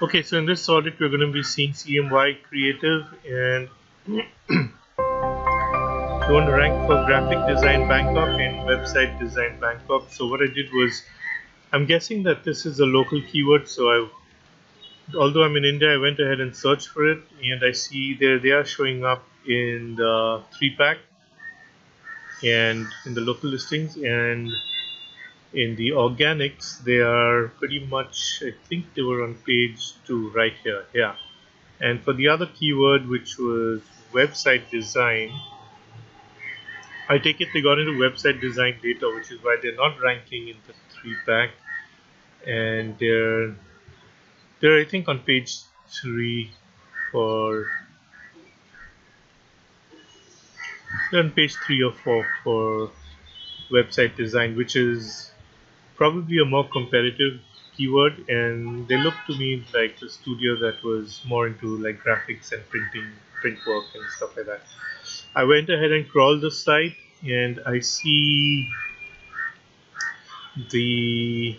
Okay, so in this audit, we're going to be seeing CMY Creative, and we want to rank for graphic design Bangkok and website design Bangkok. So what I did was, I'm guessing that this is a local keyword. So although I'm in India, I went ahead and searched for it, and I see they are showing up in the 3-pack and in the local listings, and in the organics, they are pretty much, I think they were on page 2 right here. Yeah. And for the other keyword, which was website design, I take it they got into website design data, which is why they're not ranking in the 3-pack, and they're I think on page 3 for they're on page 3 or 4 for website design, which is probably a more competitive keyword, and they look to me like a studio that was more into like graphics and print work and stuff like that. I went ahead and crawled the site, and I see the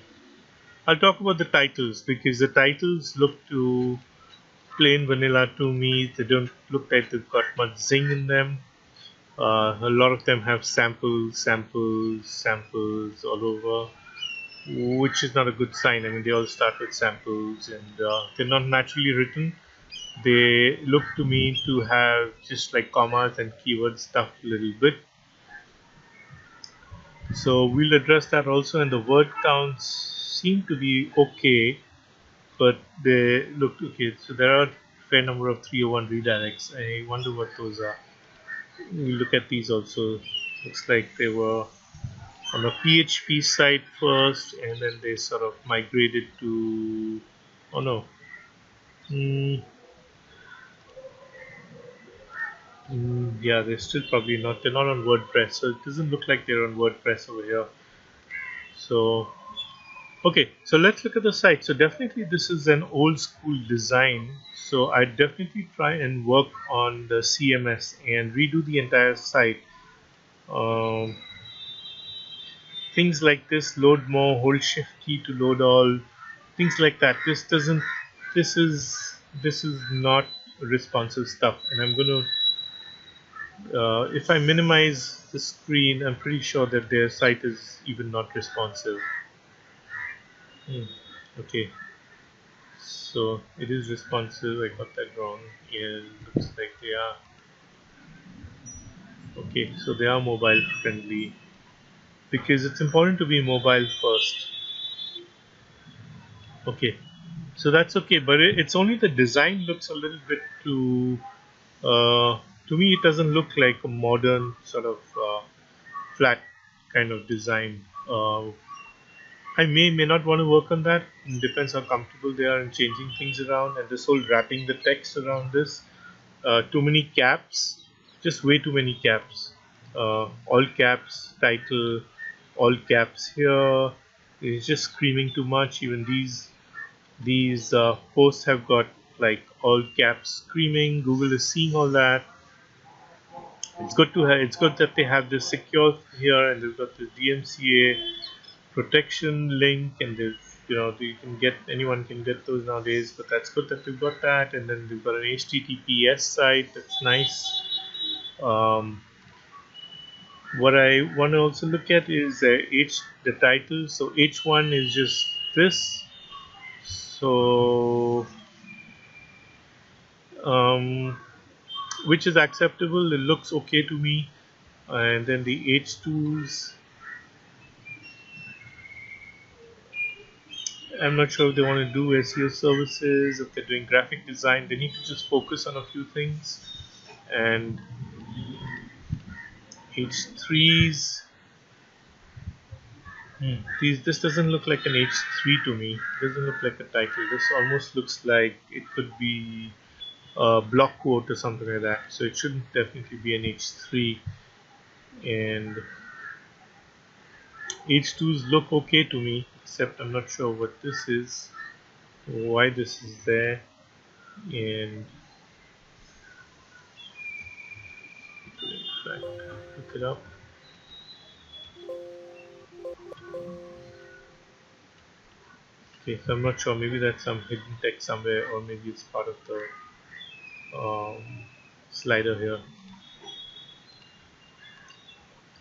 I'll talk about the titles, because the titles look too plain vanilla to me. They don't look like they've got much zing in them. A lot of them have samples all over, which is not a good sign. I mean, they all start with samples, and they're not naturally written. They look to me to have just like commas and keywords stuffed a little bit. So we'll address that also, and the word counts seem to be okay, but they look okay. So there are a fair number of 301 redirects. I wonder what those are. We look at these also. Looks like they were on a PHP site first, and then they sort of migrated to. Oh no. Mm, yeah, they're still probably not. They're not on WordPress, so it doesn't look like they're on WordPress over here. So okay, so let's look at the site. So definitely this is an old school design. So I definitely try and work on the CMS and redo the entire site. Um, Things like this, load more, hold shift key to load all, things like that. This is not responsive stuff, and I'm going to if I minimize the screen, I'm pretty sure that their site is even not responsive. Okay. So it is responsive. I got that wrong. Yeah, looks like they are. Okay, so they are mobile friendly, because it's important to be mobile first. Okay, so that's okay, but it's only the design looks a little bit too. To me, it doesn't look like a modern sort of flat kind of design. I may not want to work on that. It depends how comfortable they are in changing things around, and this whole wrapping the text around this. Too many caps, just way too many caps. All caps, title, all caps here. It's just screaming too much. Even these posts have got like all caps screaming. Google is seeing all that. It's good to have. It's good that they have this secure here, and they've got the DMCA protection link, and you can get, anyone can get those nowadays, but that's good that we've got that. And then we've got an HTTPS site. That's nice. What I want to also look at is the title. So H1 is just this. So um, which is acceptable. It looks okay to me. And then the H2s, I'm not sure if they want to do SEO services. If they're doing graphic design, they need to just focus on a few things. And H3s, this doesn't look like an H3 to me. It doesn't look like a title. This almost looks like it could be a block quote or something like that. So it shouldn't definitely be an H3. And H2s look okay to me, except I'm not sure what this is, why this is there. And look it up. Okay, so I'm not sure. Maybe that's some hidden text somewhere, or maybe it's part of the slider here.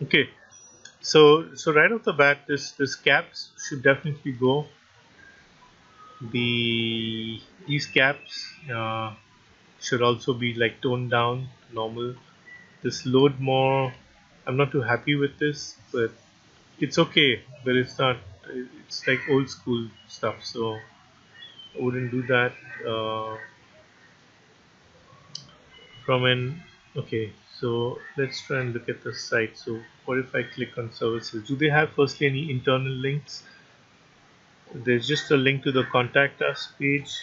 Okay, so right off the bat, this caps should definitely go. These caps should also be like toned down, normal. This load more. I'm not too happy with this, but it's okay. But it's not. It's like old school stuff, so I wouldn't do that. From an Okay, so let's try and look at the site. So what if I click on services? Do they have firstly any internal links? There's just a link to the contact us page,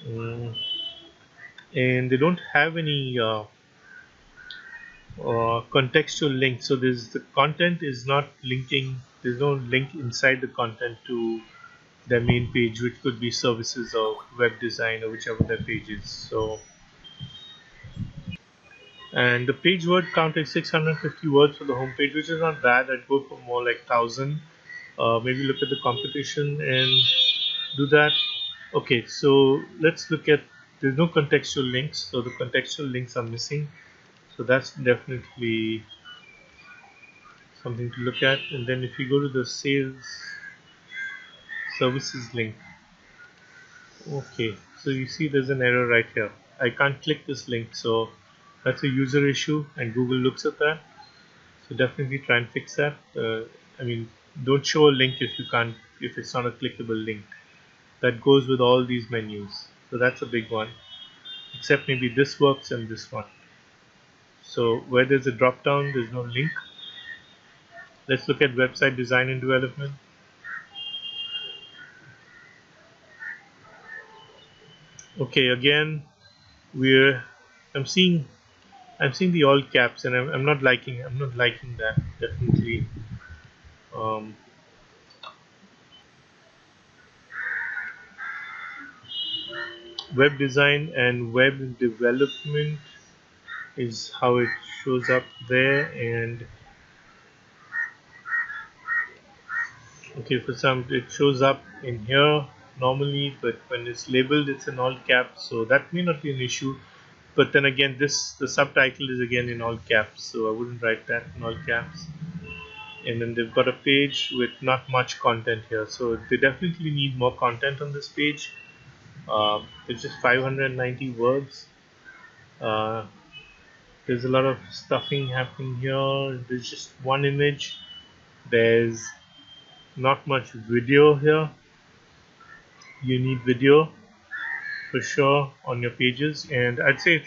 mm, and they don't have any contextual link. So there's the content is not linking. There's no link inside the content to their main page, which could be services or web design or whichever their page is. So, and the page word count is 650 words for the homepage, which is not bad. I'd go for more like 1,000. Maybe look at the competition and do that. Okay, so let's look at. There's no contextual links, so the contextual links are missing. So that's definitely something to look at. And then if you go to the sales services link, okay, so you see there's an error right here. I can't click this link, so that's a user issue, and Google looks at that. So definitely try and fix that. I mean, don't show a link if you can't, if it's not a clickable link. That goes with all these menus. So that's a big one. Except maybe this works and this one. So where there's a drop down, there's no link. Let's look at website design and development. Okay, again, we're I'm seeing I'm seeing the all caps, and I'm not liking that definitely. Um, Web design and web development is how it shows up there, and okay, for some it shows up in here normally, but when it's labeled, it's in all caps, so that may not be an issue. But then again, this the subtitle is again in all caps, so I wouldn't write that in all caps. And then they've got a page with not much content here, so they definitely need more content on this page. It's just 590 words. Uh, there's a lot of stuffing happening here. There's just one image. There's not much video here. You need video for sure on your pages, and I'd say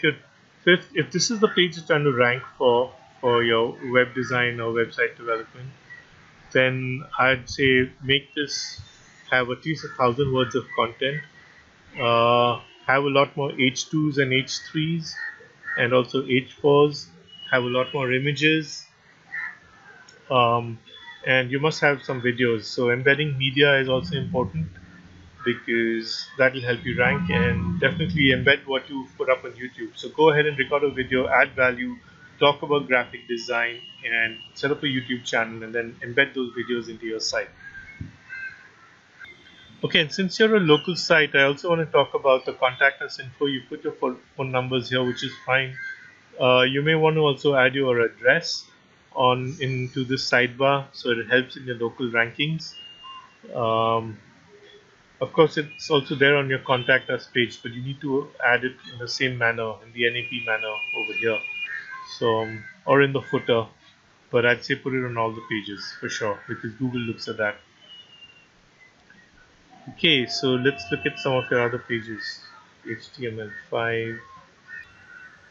if this is the page you're trying to rank for your web design or website development, then I'd say make this have at least 1,000 words of content. Have a lot more H2s and H3s, and also H4s. Have a lot more images, um, and you must have some videos. So embedding media is also important because that will help you rank, and definitely embed what you put up on YouTube. So go ahead and record a video, add value, talk about graphic design, and set up a YouTube channel, and then embed those videos into your site. Okay, and since you're a local site, I also want to talk about the contact us info. You put your phone numbers here, which is fine. You may want to also add your address on into this sidebar, so it helps in your local rankings. Um, of course, it's also there on your contact us page, but you need to add it in the same manner, in the NAP manner over here. So, or in the footer, but I'd say put it on all the pages for sure because Google looks at that. Okay, so let's look at some of your other pages. HTML5.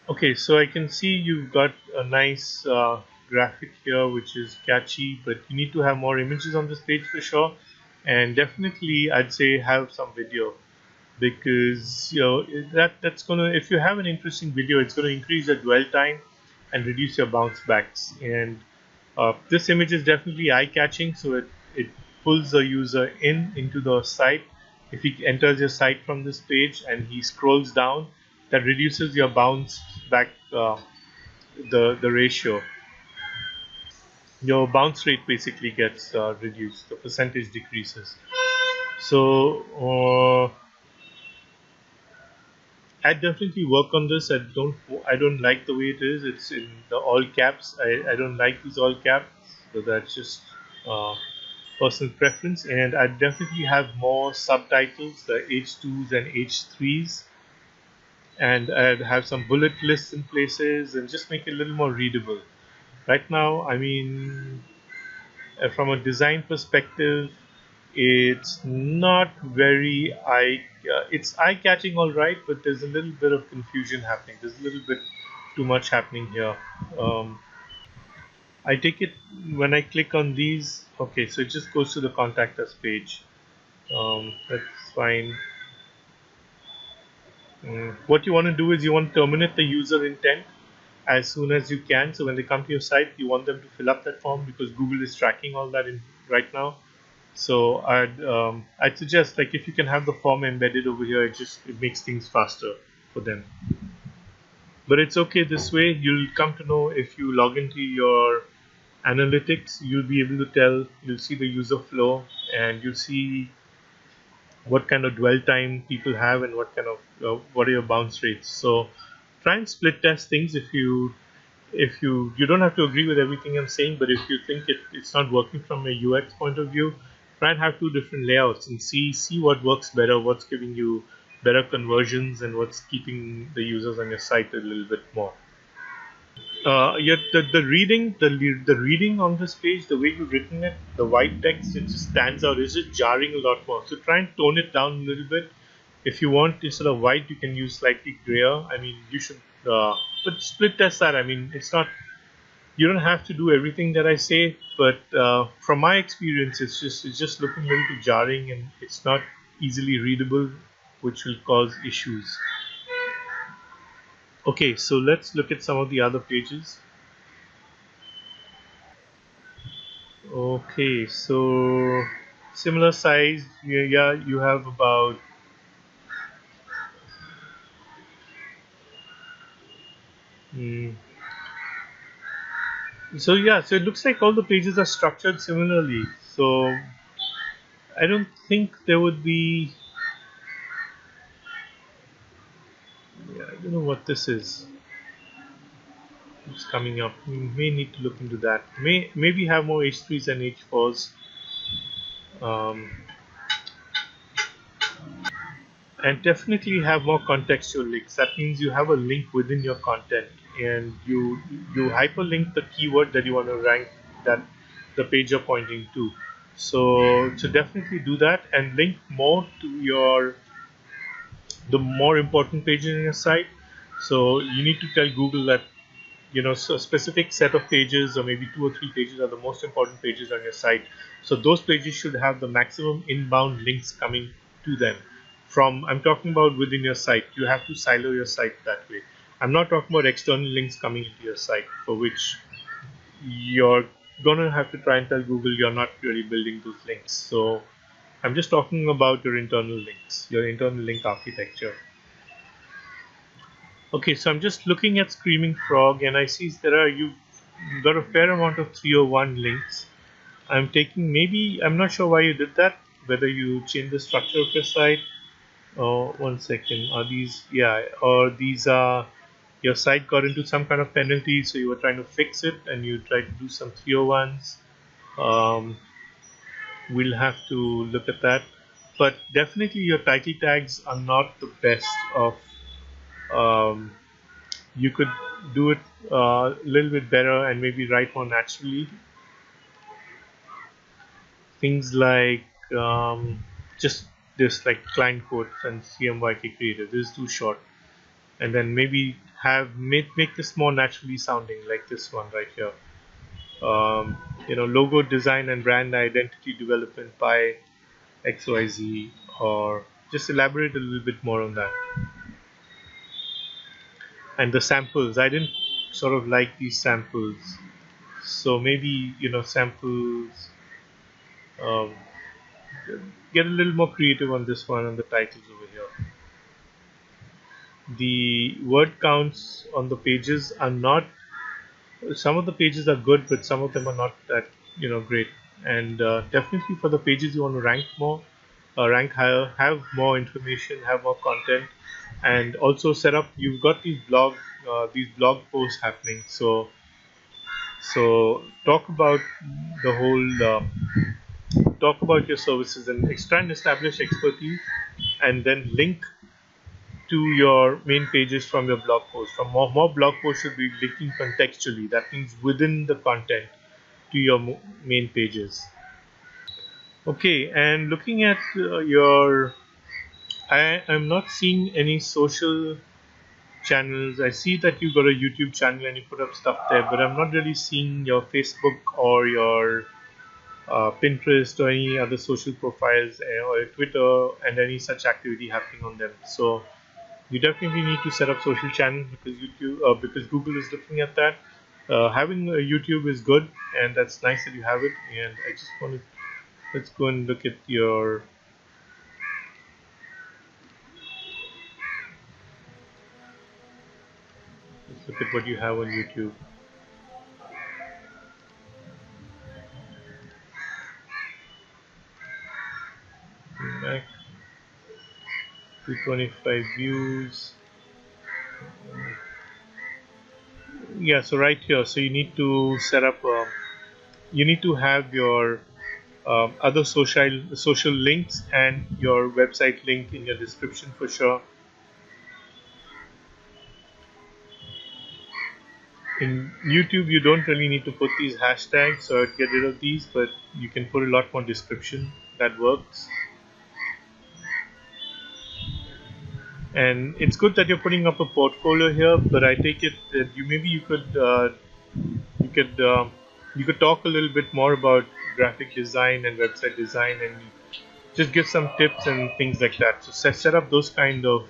Okay, so I can see you've got a nice graphic here, which is catchy, but you need to have more images on this page for sure. And definitely, I'd say have some video because that's gonna, if you have an interesting video, it's gonna increase your dwell time and reduce your bounce backs. And this image is definitely eye-catching, so it pulls the user into the site. If he enters your site from this page and he scrolls down, that reduces your bounce back, the ratio. Your bounce rate basically gets reduced. The percentage decreases. So I definitely work on this. I don't like the way it is. It's in the all caps. I don't like these all caps. So that's just uh, personal preference. And I definitely have more subtitles, the H2s and H3s, and I'd have some bullet lists in places and just make it a little more readable. Right now, I mean, from a design perspective, it's not very it's eye catching, all right, but there's a little bit of confusion happening. There's a little bit too much happening here. um, I take it when I click on these. Okay, so it just goes to the contact us page. That's fine. What you want to do is you want to terminate the user intent as soon as you can. So when they come to your site, you want them to fill up that form because Google is tracking all that in right now. So I'd suggest, like, if you can have the form embedded over here, it makes things faster for them. But it's okay this way. You'll come to know if you log into your analytics, you'll be able to tell. You'll see the user flow, and you'll see what kind of dwell time people have and what are your bounce rates. So try and split test things. If you don't have to agree with everything I'm saying, but if you think it's not working from a UX point of view, try and have two different layouts and see what works better, what's giving you better conversions, and what's keeping the users on your site a little bit more. Yet the reading on this page, the way you've written it, the white text, it just stands out. It's just jarring a lot more. So try and tone it down a little bit. If you want, instead of white, you can use slightly grayer. I mean, you should, but split test that. I mean, it's not. You don't have to do everything that I say, but from my experience, it's just looking a little bit jarring, and it's not easily readable, which will cause issues. Okay, so let's look at some of the other pages. Okay, so similar size. Yeah, yeah, you have about. mm, so yeah, so it looks like all the pages are structured similarly. So I don't think there would be. Yeah, I don't know what this is. It's coming up. We may need to look into that. Maybe have more H3s and H4s. Um, and definitely have more contextual links. That means you have a link within your content, and you hyperlink the keyword that you want to rank, that the page you're pointing to. So definitely do that and link more to your the more important pages in your site. So you need to tell Google that, so a specific set of pages, or maybe two or three pages, are the most important pages on your site. So those pages should have the maximum inbound links coming to them. I'm talking about within your site. You have to silo your site that way. I'm not talking about external links coming into your site, for which you're gonna have to try and tell Google you're not really building those links. So I'm just talking about your internal links, your internal link architecture. Okay, so I'm just looking at Screaming Frog, and I see you've got a fair amount of 301 links. I'm not sure why you did that, whether you changed the structure of your site. Oh, 1 second. Are these, yeah, or these are, your site got into some kind of penalty, so you were trying to fix it and you tried to do some 301s. Um, we'll have to look at that. But definitely your title tags are not the best of. Um, you could do it a little bit better and maybe write more naturally. Things like just this, like client quotes and CMYK creative. This is too short. And then maybe make this more naturally sounding, like this one right here. Logo design and brand identity development by XYZ, or just elaborate a little bit more on that. And the samples, I didn't sort of like these samples. So maybe, samples, um, get a little more creative on this one, on the titles over here. The word counts on the pages are not, some of the pages are good, but some of them are not that great. And definitely for the pages you want to rank more, rank higher, have more information, have more content, and also set up. You've got these blog posts happening. So talk about the whole, talk about your services and try and establish expertise, and then link to your main pages from your blog post. From more blog posts should be linking contextually. That means within the content to your main pages. Okay, and looking at I am not seeing any social channels. I see that you got a YouTube channel and you put up stuff there, but I'm not really seeing your Facebook or your Pinterest or any other social profiles, or Twitter and any such activity happening on them. So you definitely need to set up social channels because Google is looking at that. Having a YouTube is good, and that's nice that you have it. And I just want to let's go and look at your let's look at what you have on YouTube. Back 225 views. Yeah, so right here, so you need to set up. You need to have your other social links and your website link in your description for sure. In YouTube, you don't really need to put these hashtags, so I'd get rid of these, but you can put a lot more description. That works. And it's good that you're putting up a portfolio here, but I take it that you could you could talk a little bit more about graphic design and website design, and just give some tips and things like that. So set up those kind of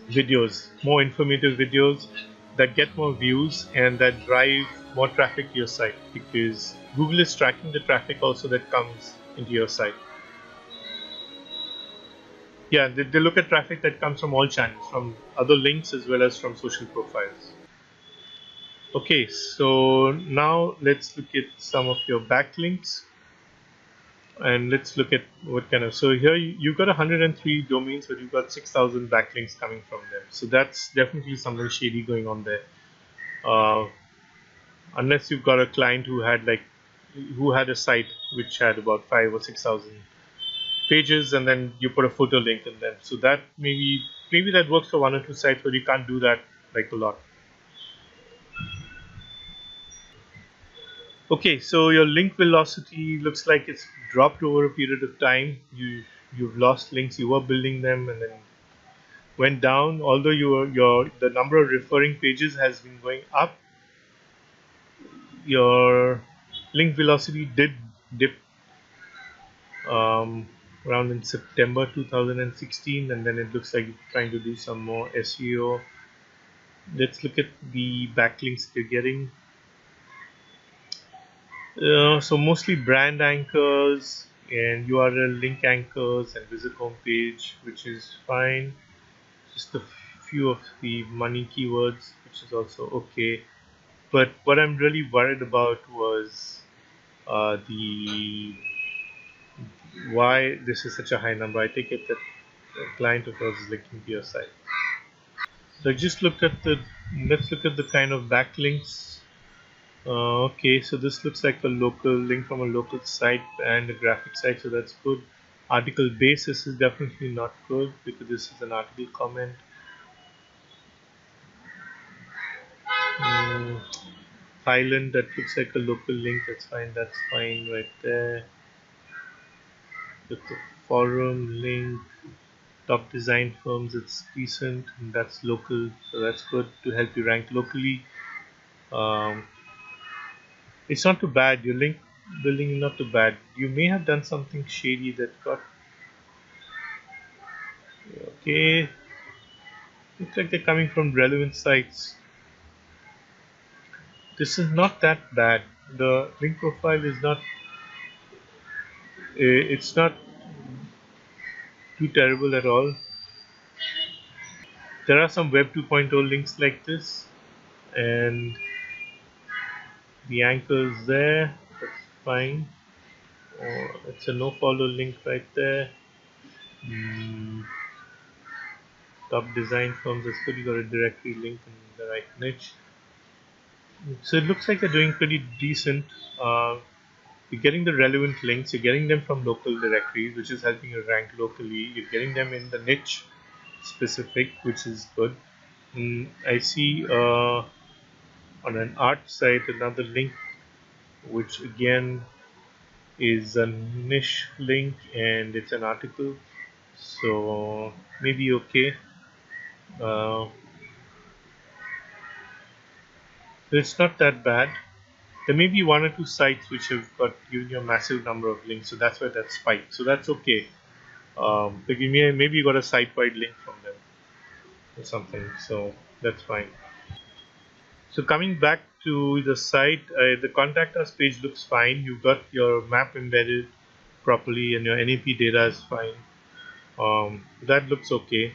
videos, more informative videos that get more views and that drive more traffic to your site, because Google is tracking the traffic also that comes into your site. Yeah, they look at traffic that comes from all channels, from other links as well as from social profiles. Okay, so now let's look at some of your backlinks, and let's look at what kind of. So here you've got 103 domains, but you've got 6,000 backlinks coming from them. So that's definitely something shady going on there. Uh, unless you've got a client who had a site which had about 5 or 6,000 pages, and then you put a footer link in them. So that maybe that works for one or two sites, but you can't do that like a lot. Okay, so your link velocity looks like it's dropped over a period of time. You've lost links. You were building them and then went down. Although your the number of referring pages has been going up, your link velocity did dip um, around in September 2016, and then it looks like you're trying to do some more SEO. Let's look at the backlinks you're getting. So mostly brand anchors and URL link anchors and visit homepage, which is fine. Just a few of the money keywords, which is also okay. But what I'm really worried about was the why this is such a high number. I take it that a client of yours is linking to your site. So I just looked at the. Let's look at the kind of backlinks. Okay, so this looks like a local link from a local site and a graphic site, so that's good. Article basis is definitely not good because this is an article comment. Mm, Thailand, that looks like a local link. That's fine right there. With the forum link, top design firms, it's decent, and that's local, so that's good to help you rank locally. Um, it's not too bad. Your link building is not too bad. You may have done something shady that got okay. Looks like they're coming from relevant sites. This is not that bad. The link profile is not. It's not too terrible at all. There are some Web 2.0 links like this, and the anchors there. That's fine. It's a no follow link right there. Mm, top design firms has pretty got a directory link in the right niche. So it looks like they're doing pretty decent. You're getting the relevant links, you're getting them from local directories, which is helping you rank locally. You're getting them in the niche specific, which is good. I see on an art site another link, which again is a niche link and it's an article. So maybe okay. Uh, it's not that bad. There may be one or two sites which have got given you a massive number of links, so that's why that spiked. So that's okay. Like maybe you got a site-wide link from them or something, so that's fine. So coming back to the site, the contact us page looks fine. You've got your map embedded properly, and your NAP data is fine. That looks okay.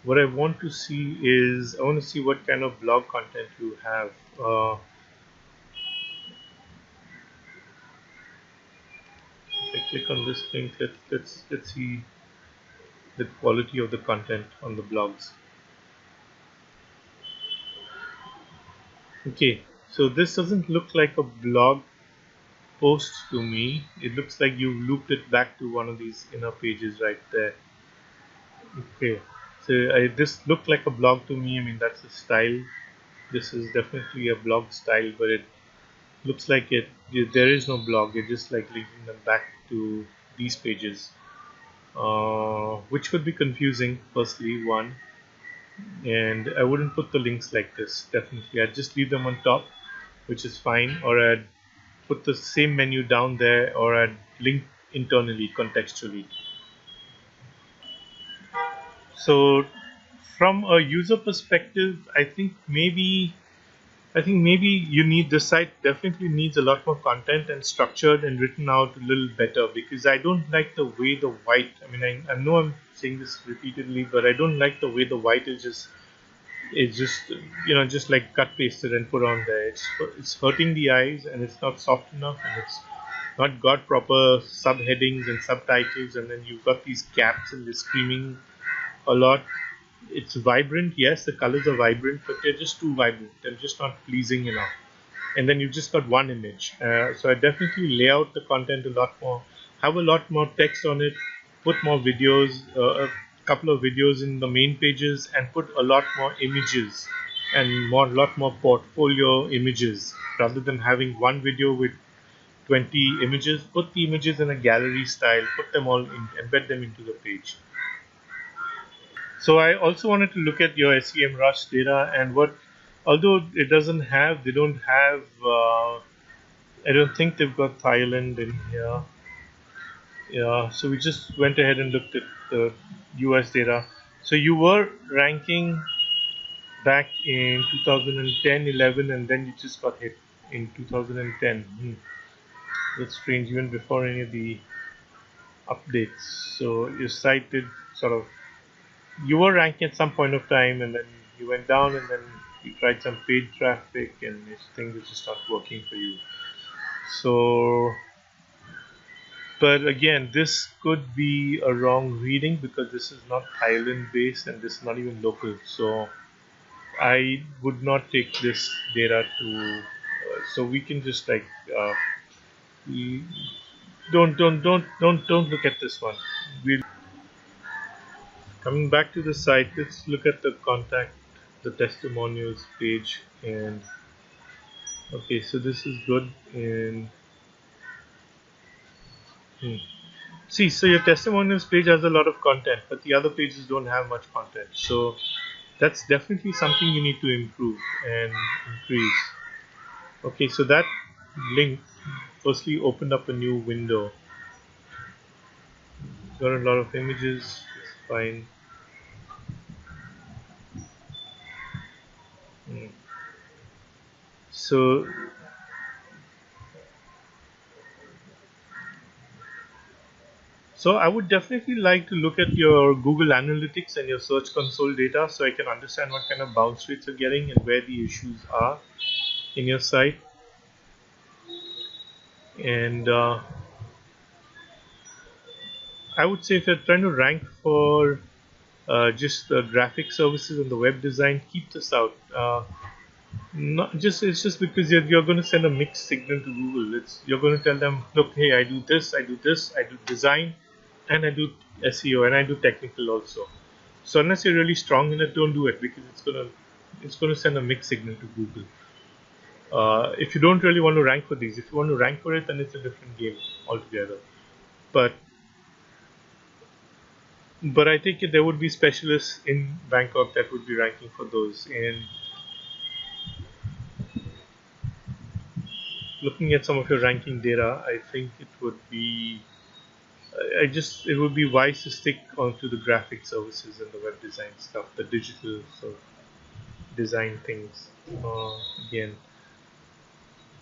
What I want to see is I want to see what kind of blog content you have. If I click on this link, let's see the quality of the content on the blogs. Okay, so this doesn't look like a blog post to me. It looks like you looped it back to one of these inner pages right there. Okay, so this looked like a blog to me. I mean, that's a style. This is definitely a blog style, but it looks like there is no blog. You're just like linking them back to these pages, which could be confusing. Firstly, one, and I wouldn't put the links like this. Definitely, I'd just leave them on top, which is fine, or I'd put the same menu down there, or I'd link internally contextually. So from a user perspective, I think maybe you need the site definitely needs a lot more content and structured and written out a little better, because I don't like the way the white, I mean, I know I'm saying this repeatedly, but I don't like the way the white is just just like cut pasted and put on there. It's hurting the eyes, and it's not soft enough, and it's not got proper subheadings and subtitles, and then you've got these gaps and they're screaming a lot. It's vibrant, yes, the colors are vibrant, but they're just too vibrant. They're just not pleasing enough. And then you've just got one image. So I definitely lay out the content a lot more, have a lot more text on it, put more videos, a couple of videos in the main pages, and put a lot more images and lot more portfolio images, rather than having one video with 20 images. Put the images in a gallery style, put them all in, embed them into the page. So I also wanted to look at your SEM Rush data, and although they don't have, I don't think they've got Thailand in here. Yeah, so we just went ahead and looked at the US data. So you were ranking back in 2010, 11, and then you just got hit in 2010. That's strange, even before any of the updates. So your site did sort of you were ranking at some point of time, and then you went down, and then you tried some paid traffic, and things are just not working for you. So, but again, this could be a wrong reading, because this is not Thailand based, and this is not even local. So I would not take this data to. So we can just like we don't look at this one. We'll Coming back to the site, let's look at the contact, the testimonials page, and okay, so this is good. And hmm. See, so your testimonials page has a lot of content, but the other pages don't have much content. So that's definitely something you need to improve and increase. Okay, so that link firstly opened up a new window. Got a lot of images. It's fine. Hmm. So So I would definitely like to look at your Google Analytics and your Search Console data so I can understand what kind of bounce rates you're getting and where the issues are in your site. And I would say if you're trying to rank for just the graphic services and the web design, keep this out. Not just It's just because you're going to send a mixed signal to Google. You're going to tell them, look, hey, I do this, I do this, I do design, and I do SEO, and I do technical also. So unless you're really strong in it, don't do it because it's gonna send a mixed signal to Google. If you don't really want to rank for these, if you want to rank for it, then it's a different game altogether. But I think there would be specialists in Bangkok that would be ranking for those. And looking at some of your ranking data, I think it would be it would be wise to stick onto the graphic services and the web design stuff, the digital sort of design things. Again,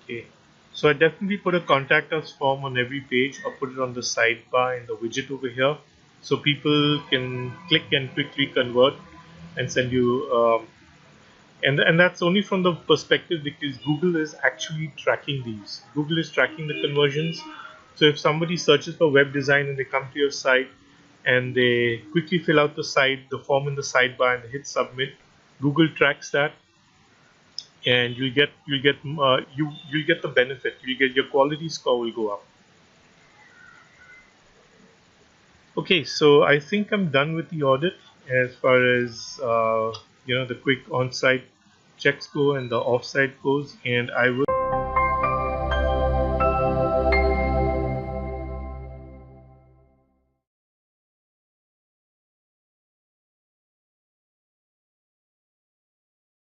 okay. So I definitely put a contact us form on every page. I'll put it on the sidebar in the widget over here, so people can click and quickly convert and send you. And that's only from the perspective because Google is actually tracking these. Google is tracking the conversions. So if somebody searches for web design and they come to your site and they quickly fill out the form in the sidebar and they hit submit, Google tracks that, and you'll get the benefit. You get your quality score will go up. Okay, so I think I'm done with the audit as far as the quick on-site checks go and the off-site goes, and I will.